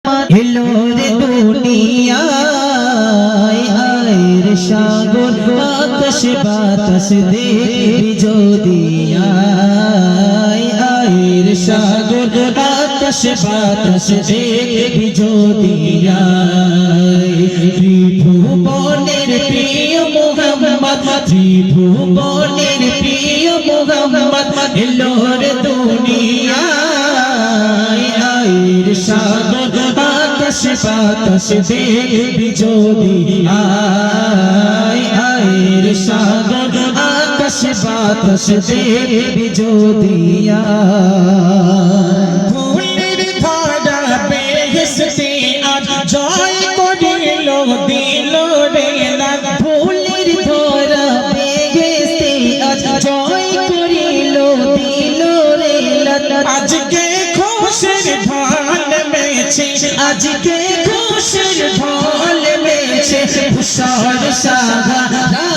এলো রে দুনিয়ায় আয়ের সাগর আকাশ বাতাস দেখবি যদি আয়ের সাগর আকাশ বাতাস দেখবি যদি ত্রিভুবনের প্রিয় মুহাম্মদ ত্রিভুবনের প্রিয় মুহাম্মদ এলো রে দুনিয়ায় আয়ের সাগর আকাশ বাতাস দেখবি যদি আয়ের সাগর আকাশ বাতাস দেখবি যদি ফুলের ধারা বেহেশতে আজ জয় করিল দিল রে না ফুলের ধারা বেহেশতে আজ জয় করিল দিল রে না আজকে খুশির ঢাল মেছে আজকে খুশির ঢাল মেছে খুশার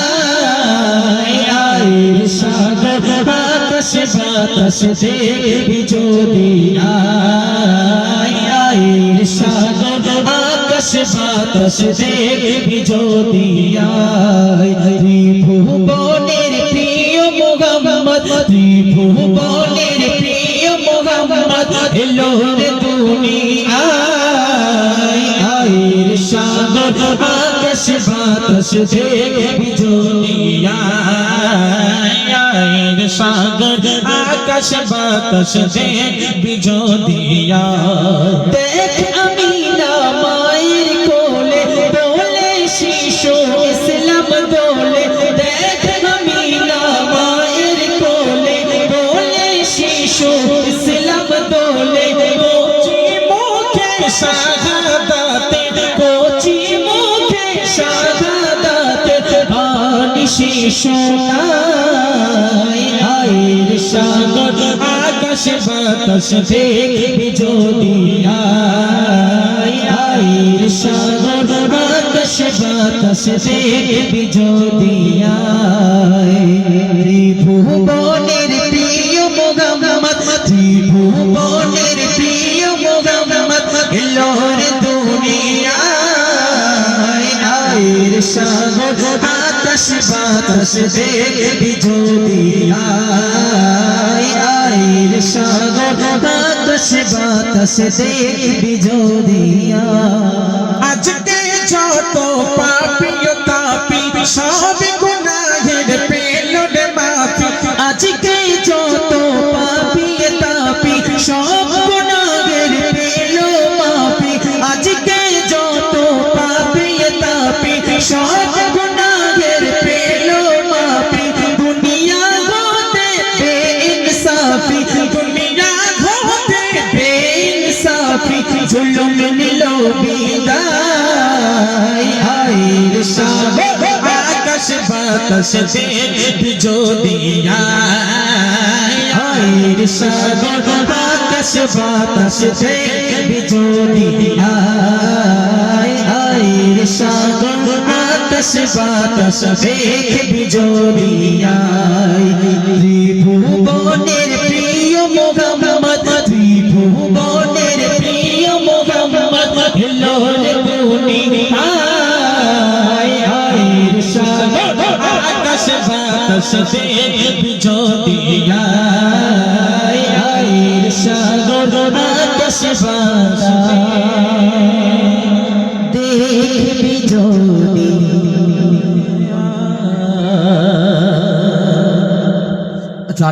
সাগরায় আয়ের সাগর আকাশ বাতাস দেখবি যদি আয়ের সাগর আকাশ বাতাস দেখবি যদি ত্রিভুবনের প্রিয় মুহাম্মদ ত্রিভুবনের প্রিয় মুহাম্মদ এলো রে দুনিয়ায় আয়ের সাগর আকাশ বাতাস দেখবি যদি আয়ের সাগর আকাশ বাতাস দেখবি যদি দেখ আমিনা মায়ের কোলে দোলে শিশু ইসলাম দোলে দেখ আমিনা মায়ের কোলে দোলে শিশু ইসলাম দোলে কোচি মুখে শাহাদাতে কোচি মুখে শাহাদাতে বাণী শিশু আয়ের সাগর আকাশ বাতাস দেখবি যদি আয়ের সাগর আকাশ বাতাস দেখবি যদি ত্রিভুবনের প্রিয় মুহাম্মদ ত্রিভুবনের প্রিয় মুহাম্মদ এলো রে দুনিয়ায় আয়ের সাগর আকাশ বাতাস দেখবি যদি আয়ের সাগর আকাশ বাতাস দেখবি যদি আজকে যত পাপী তাপী সব গুনাহের পেল রে মাফি আজকে যত পাপী তাপী সব গুনাহের পেল মাফি আজকে যত পাপী তাপী সব গুনাহের পেল মাফি দুনিয়া হতে বেইনসাফি দুনিয়া হতে বেইনসাফি জুলুম নিল বিদায় আয়ের সাগর আকাশ বাতাস দেখবি যদি আয়ের সাগর আকাশ বাতাস দেখবি যদি আয়ের সাগর আকাশ বাতাস দেখবি যদি ত্রিভুবনের প্রিয় মুহাম্মদ ত্রিভুবনের প্রিয় মুহাম্মদ এলো রে দুনিয়ায় আয়ের সাগর আকাশ বাতাস দেখবি যদি